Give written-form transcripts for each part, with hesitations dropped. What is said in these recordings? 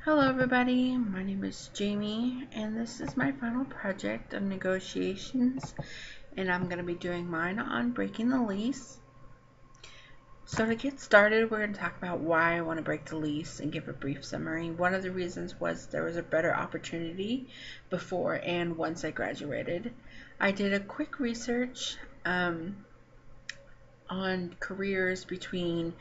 Hello everybody, my name is Jamie and this is my final project of negotiations, and I'm going to be doing mine on breaking the lease. So to get started, we're going to talk about why I want to break the lease and give a brief summary. One of the reasons was there was a better opportunity before and once I graduated. I did a quick research on careers between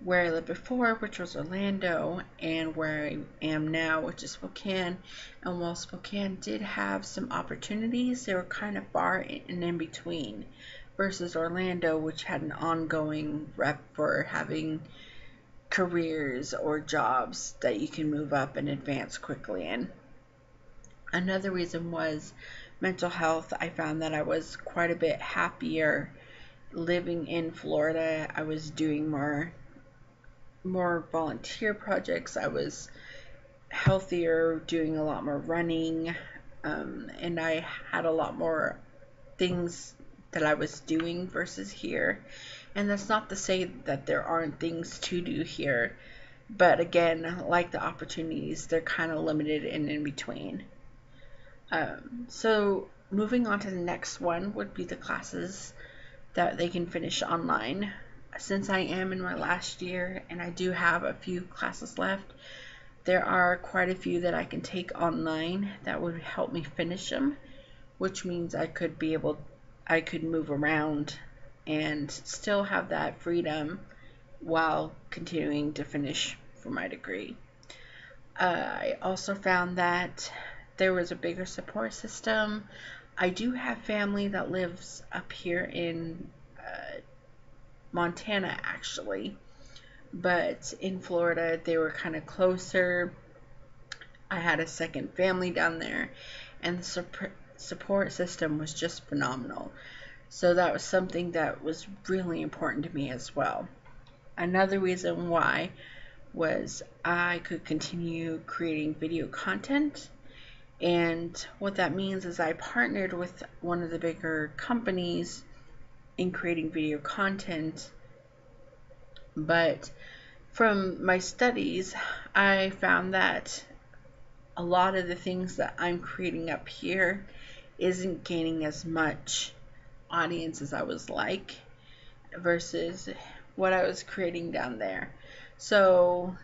where I lived before, which was Orlando, and where I am now, which is Spokane. And while Spokane did have some opportunities, they were kind of far and in between, versus Orlando, which had an ongoing rep for having careers or jobs that you can move up and advance quickly in. Another reason was mental health. I found that I was quite a bit happier living in Florida. I was doing more volunteer projects. I was healthier, doing a lot more running, and I had a lot more things that I was doing versus here. And that's not to say that there aren't things to do here, but again, like the opportunities, they're kind of limited and in between. So moving on to the next one would be the classes that they can finish online. Since I am in my last year and I do have a few classes left, there are quite a few that I can take online that would help me finish them, which means I could move around and still have that freedom while continuing to finish for my degree. I also found that there was a bigger support system. I do have family that lives up here in Montana, actually, but in Florida they were kind of closer. I had a second family down there, and the support system was just phenomenal. So that was something that was really important to me as well. Another reason why was I could continue creating video content. And what that means is I partnered with one of the bigger companies in creating video content. But from my studies, I found that a lot of the things that I'm creating up here isn't gaining as much audience as I was like versus what I was creating down there. So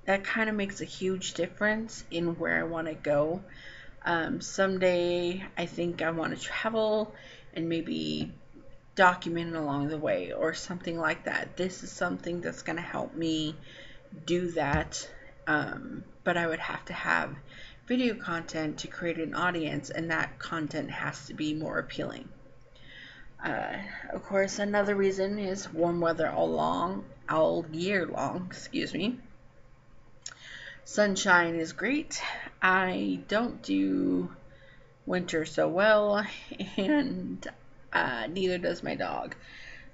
that kind of makes a huge difference in where I want to go. Someday I think I want to travel and maybe document along the way or something like that. This is something that's going to help me do that, but I would have to have video content to create an audience, and that content has to be more appealing. Of course, another reason is warm weather all year long, excuse me. Sunshine is great. I don't do winter so well, and neither does my dog.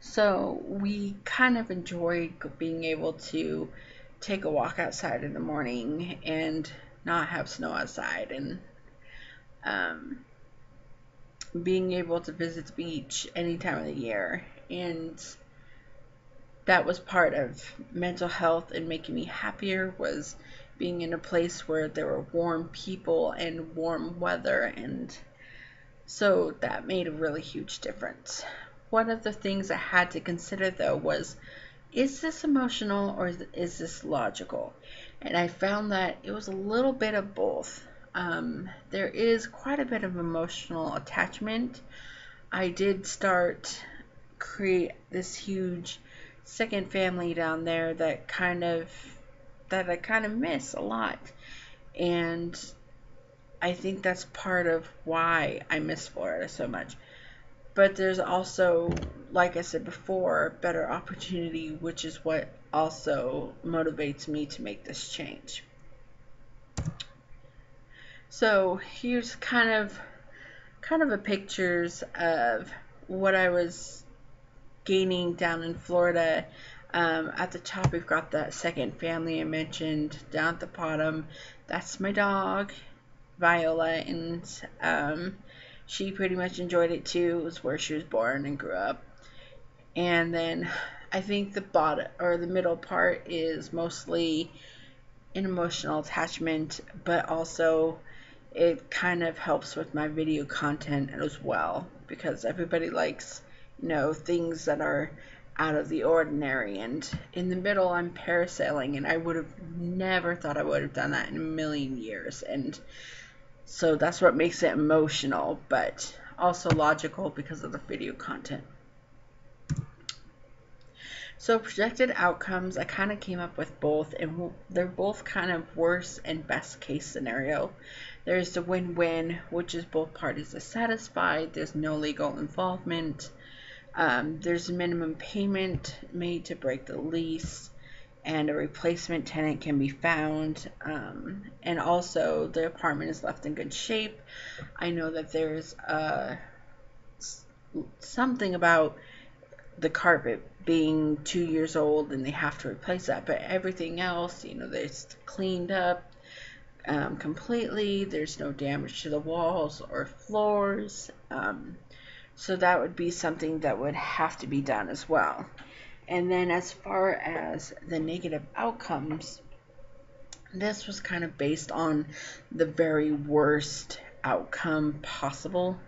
So we kind of enjoy being able to take a walk outside in the morning and not have snow outside, and being able to visit the beach any time of the year. And that was part of mental health and making me happier, was being in a place where there were warm people and warm weather, and so that made a really huge difference. One of the things I had to consider though was, is this emotional or is this logical? And I found that it was a little bit of both. There is quite a bit of emotional attachment. I did start create this huge second family down there that I kind of miss a lot, and I think that's part of why I miss Florida so much. But there's also, like I said before, better opportunity, which is what also motivates me to make this change. So here's kind of a pictures of what I was gaining down in Florida. At the top, we've got that second family I mentioned. Down at the bottom, that's my dog, Viola, and she pretty much enjoyed it too. It was where she was born and grew up. And then I think the bottom or the middle part is mostly an emotional attachment, but also it kind of helps with my video content as well, because everybody likes, things that are out of the ordinary. And in the middle, I'm parasailing, and I would have never thought I would have done that in a million years. And so that's what makes it emotional, but also logical because of the video content. So projected outcomes, I kind of came up with both, and they're both kind of worst and best case scenario. There's the win-win, which is both parties are satisfied, there's no legal involvement, there's a minimum payment made to break the lease, and a replacement tenant can be found, and also the apartment is left in good shape. I know that there's something about the carpet being 2 years old and they have to replace that, but everything else, it's cleaned up completely. There's no damage to the walls or floors, so that would be something that would have to be done as well. And then as far as the negative outcomes, this was kind of based on the very worst outcome possible,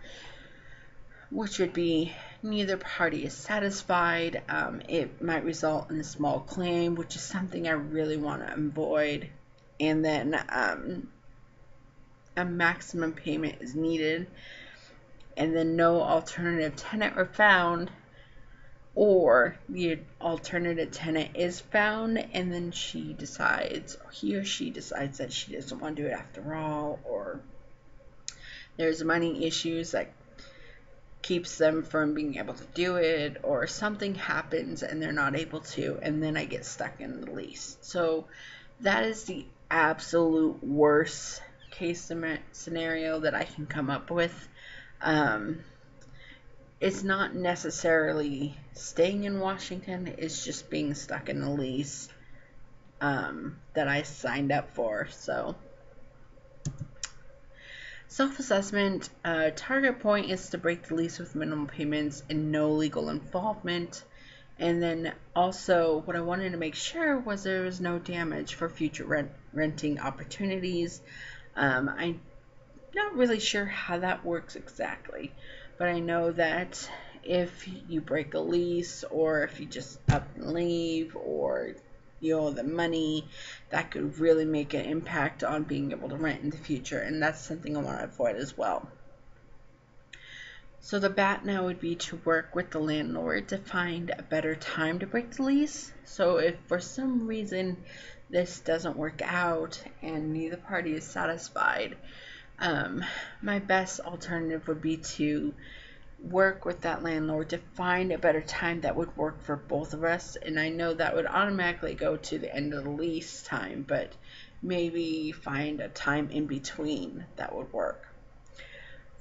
which would be neither party is satisfied. It might result in a small claim, which is something I really want to avoid. And then a maximum payment is needed, and then no alternative tenant are found, or the alternative tenant is found and then he or she decides that she doesn't want to do it after all, or there's money issues that keeps them from being able to do it, or something happens and they're not able to, and then I get stuck in the lease. So that is the absolute worst case scenario that I can come up with. It's not necessarily staying in Washington, it's just being stuck in the lease that I signed up for. So self-assessment, target point is to break the lease with minimal payments and no legal involvement. And then also what I wanted to make sure was there was no damage for future renting opportunities. I'm not really sure how that works exactly, but I know that if you break a lease, or if you just up and leave, or you owe the money, that could really make an impact on being able to rent in the future, and that's something I want to avoid as well. So the bat now would be to work with the landlord to find a better time to break the lease. So if for some reason this doesn't work out and neither party is satisfied, my best alternative would be to work with that landlord to find a better time that would work for both of us. And I know that would automatically go to the end of the lease time, but maybe find a time in between that would work.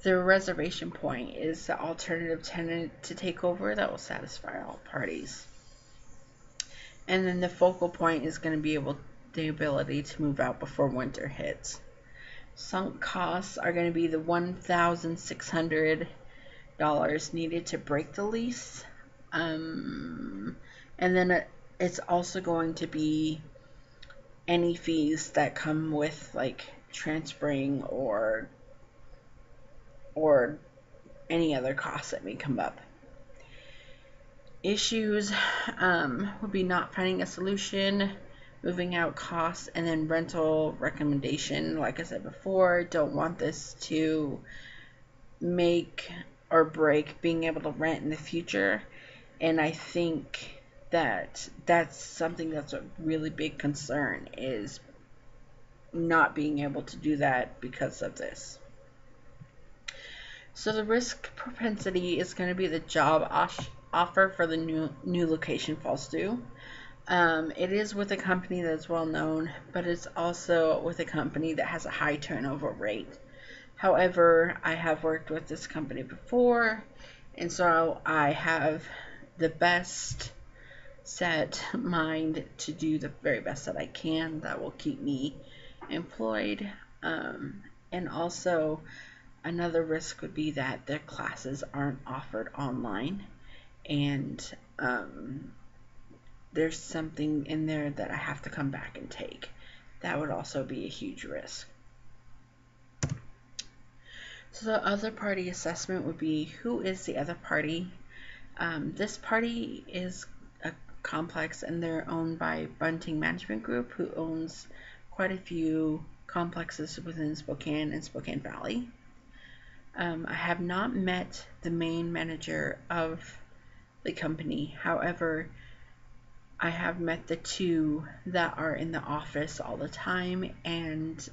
The reservation point is the alternative tenant to take over that will satisfy all parties. And then the focal point is going to be the ability to move out before winter hits. Sunk costs are going to be the $1,600 needed to break the lease. And then it's also going to be any fees that come with, like, transferring or any other costs that may come up. Issues would be not finding a solution, moving out costs, and then rental recommendation. Like I said before, don't want this to make or break being able to rent in the future. And I think that that's something that's a really big concern, is not being able to do that because of this. So the risk propensity is going to be the job offer for the new location falls due. It is with a company that's well known, but it's also with a company that has a high turnover rate. However, I have worked with this company before, and so I have the best set mind to do the very best that I can that will keep me employed. And also another risk would be that their classes aren't offered online, and there's something in there that I have to come back and take that would also be a huge risk. So the other party assessment would be, who is the other party? This party is a complex, and they're owned by Bunting Management Group, who owns quite a few complexes within Spokane and Spokane Valley. I have not met the main manager of the company. However, I have met the two that are in the office all the time, and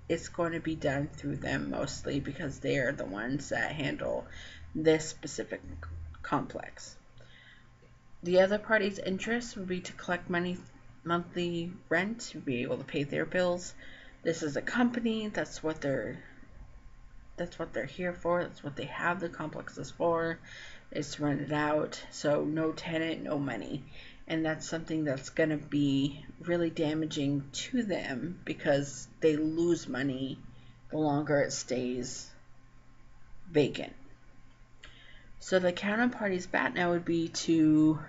it's going to be done through them mostly because they are the ones that handle this specific complex. The other party's interest would be to collect monthly rent, to be able to pay their bills. This is a company, that's what they're here for, that's what they have the complexes for, is to rent it out. So no tenant, no money. And that's something that's going to be really damaging to them because they lose money the longer it stays vacant. So the counterparty's bat now would be to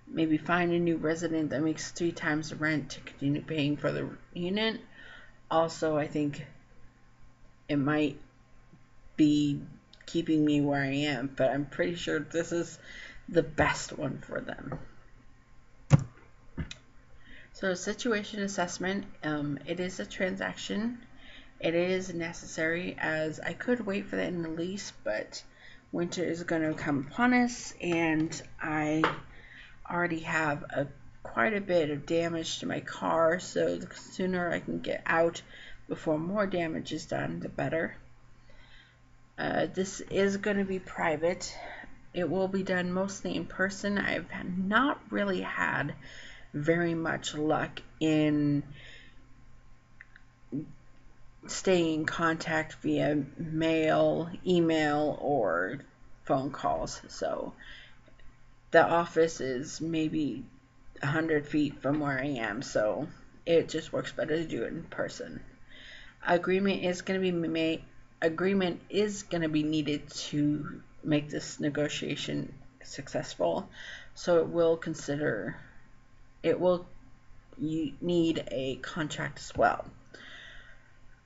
maybe find a new resident that makes 3 times the rent to continue paying for the unit. Also, I think it might be keeping me where I am, but I'm pretty sure this is the best one for them. So situation assessment, it is a transaction. It is necessary, as I could wait for that in the lease, but winter is going to come upon us, and I already have quite a bit of damage to my car, so the sooner I can get out before more damage is done, the better. This is going to be private. It will be done mostly in person. I've not really had very much luck in staying in contact via mail, email, or phone calls. So the office is maybe 100 feet from where I am, so it just works better to do it in person. Agreement is going to be needed to make this negotiation successful. So it will need a contract as well.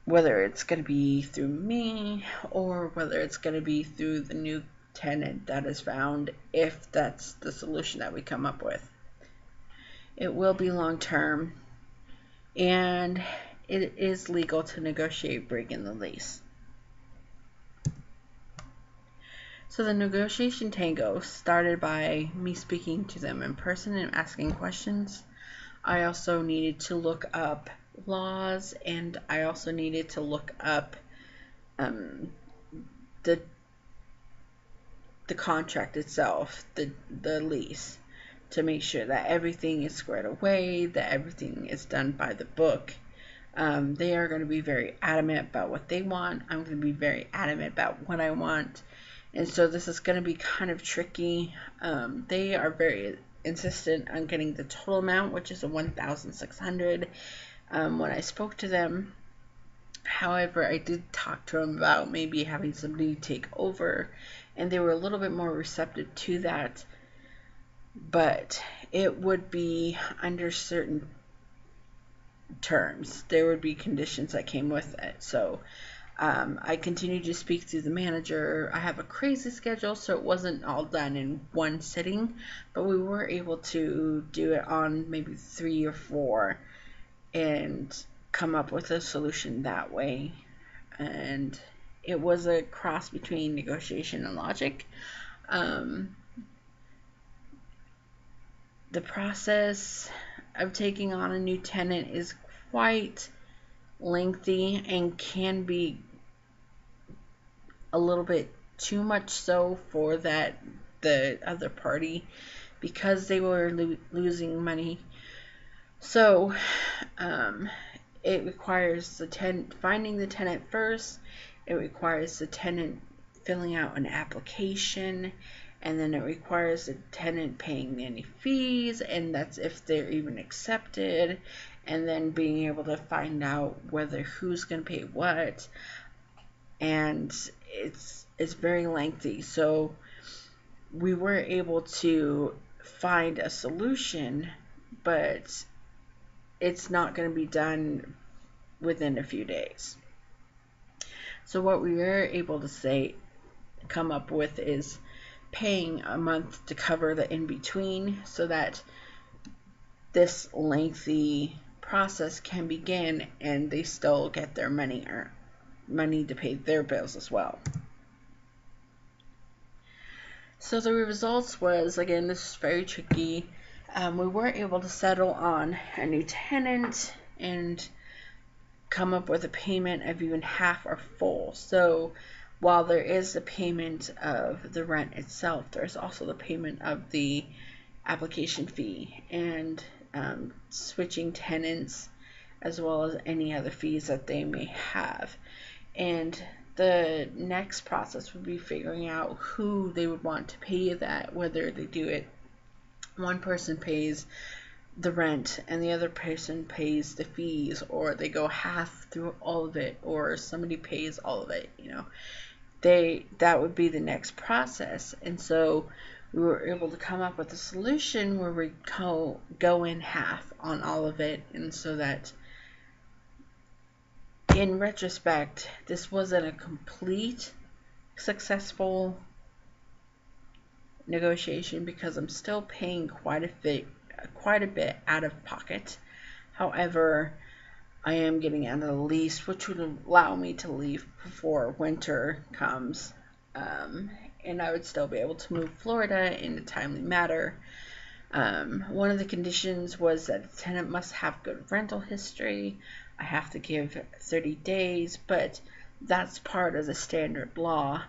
Whether it's going to be through me or whether it's going to be through the new tenant that is found, if that's the solution that we come up with. It will be long term, and it is legal to negotiate breaking the lease. So the negotiation tango started by me speaking to them in person and asking questions. I also needed to look up laws, and I also needed to look up the contract itself, the lease, to make sure that everything is squared away, that everything is done by the book. They are going to be very adamant about what they want. I'm going to be very adamant about what I want. And so this is going to be kind of tricky. They are very insistent on getting the total amount, which is a $1,600 when I spoke to them. However, I did talk to them about maybe having somebody take over, and they were a little bit more receptive to that, but it would be under certain terms. There would be conditions that came with it. So I continued to speak to the manager. I have a crazy schedule, so it wasn't all done in one sitting, but we were able to do it on maybe 3 or 4 and come up with a solution that way. And it was a cross between negotiation and logic. The process of taking on a new tenant is quite lengthy and can be a little bit too much so for the other party, because they were losing money. So it requires finding the tenant first. It requires the tenant filling out an application, and then it requires the tenant paying any fees, and that's if they're even accepted, and then being able to find out who's going to pay what. And it's very lengthy. So we were able to find a solution, but it's not going to be done within a few days. So what we were able to come up with is paying a month to cover the in-between so that this lengthy process can begin and they still get their money to pay their bills as well. So the results was, again, this is very tricky. We were able to settle on a new tenant and come up with a payment of even half or full. So while there is the payment of the rent itself, there's also the payment of the application fee and switching tenants, as well as any other fees that they may have. And the next process would be figuring out who they would want to pay that, whether they do it, one person pays the rent and the other person pays the fees, or they go half through all of it, or somebody pays all of it, that would be the next process. And so we were able to come up with a solution where we go in half on all of it, and so that in retrospect, this wasn't a complete successful negotiation because I'm still paying quite a bit out of pocket. However, I am getting out of the lease, which would allow me to leave before winter comes, and I would still be able to move Florida in a timely manner. One of the conditions was that the tenant must have good rental history. I have to give 30 days, but that's part of the standard law.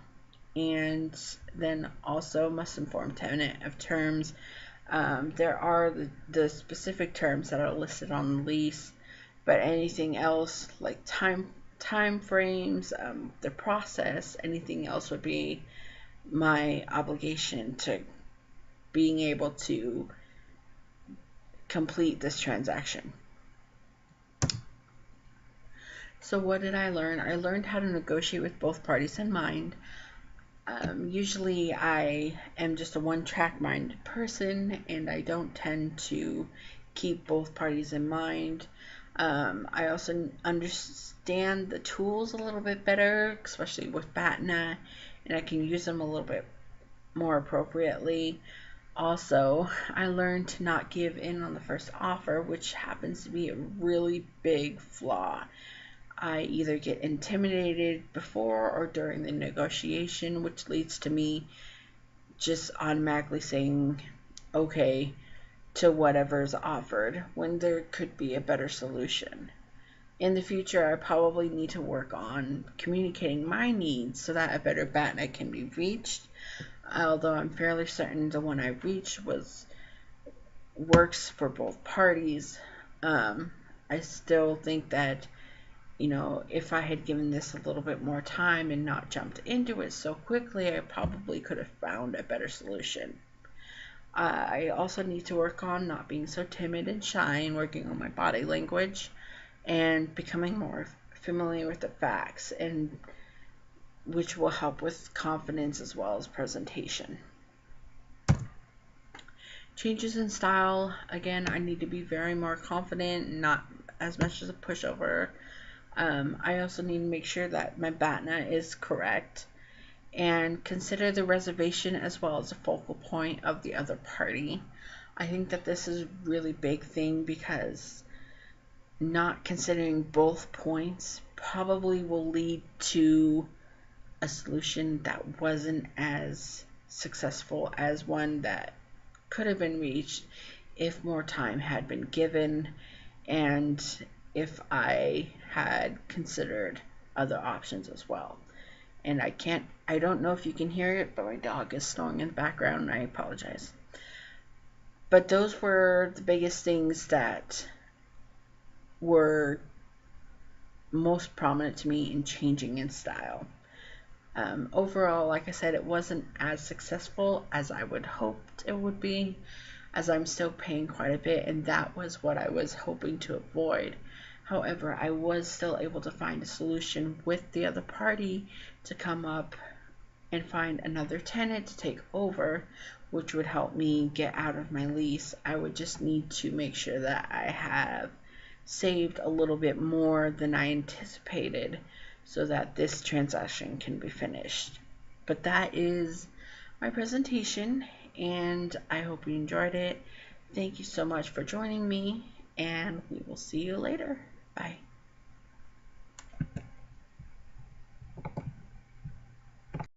And then also must inform tenant of terms. There are the specific terms that are listed on the lease, but anything else like time frames, the process, anything else would be my obligation to being able to complete this transaction. So what did I learn? I learned how to negotiate with both parties in mind. Usually I am just a one-track minded person, and I don't tend to keep both parties in mind. I also understand the tools a little bit better, especially with BATNA, and I can use them a little bit more appropriately. Also, I learned to not give in on the first offer, which happens to be a really big flaw. I either get intimidated before or during the negotiation, which leads to me just automatically saying okay to whatever's offered when there could be a better solution. In the future, I probably need to work on communicating my needs so that a better BATNA can be reached. Although I'm fairly certain the one I reached works for both parties, I still think that if I had given this a little bit more time and not jumped into it so quickly, I probably could have found a better solution. I also need to work on not being so timid and shy and working on my body language and becoming more familiar with the facts, and which will help with confidence as well as presentation. Changes in style, again, I need to be very more confident, not as much as a pushover. I also need to make sure that my BATNA is correct and consider the reservation as well as a focal point of the other party. I think that this is a really big thing because not considering both points probably will lead to a solution that wasn't as successful as one that could have been reached if more time had been given and if I had considered other options as well. And I don't know if you can hear it, but my dog is snoring in the background, and I apologize. But those were the biggest things that were most prominent to me in changing in style. Overall, like I said, it wasn't as successful as I would hoped it would be, as I'm still paying quite a bit, and that was what I was hoping to avoid. However, I was still able to find a solution with the other party to come up and find another tenant to take over, which would help me get out of my lease. I would just need to make sure that I have saved a little bit more than I anticipated so that this transaction can be finished. But that is my presentation, and I hope you enjoyed it. Thank you so much for joining me, and we will see you later.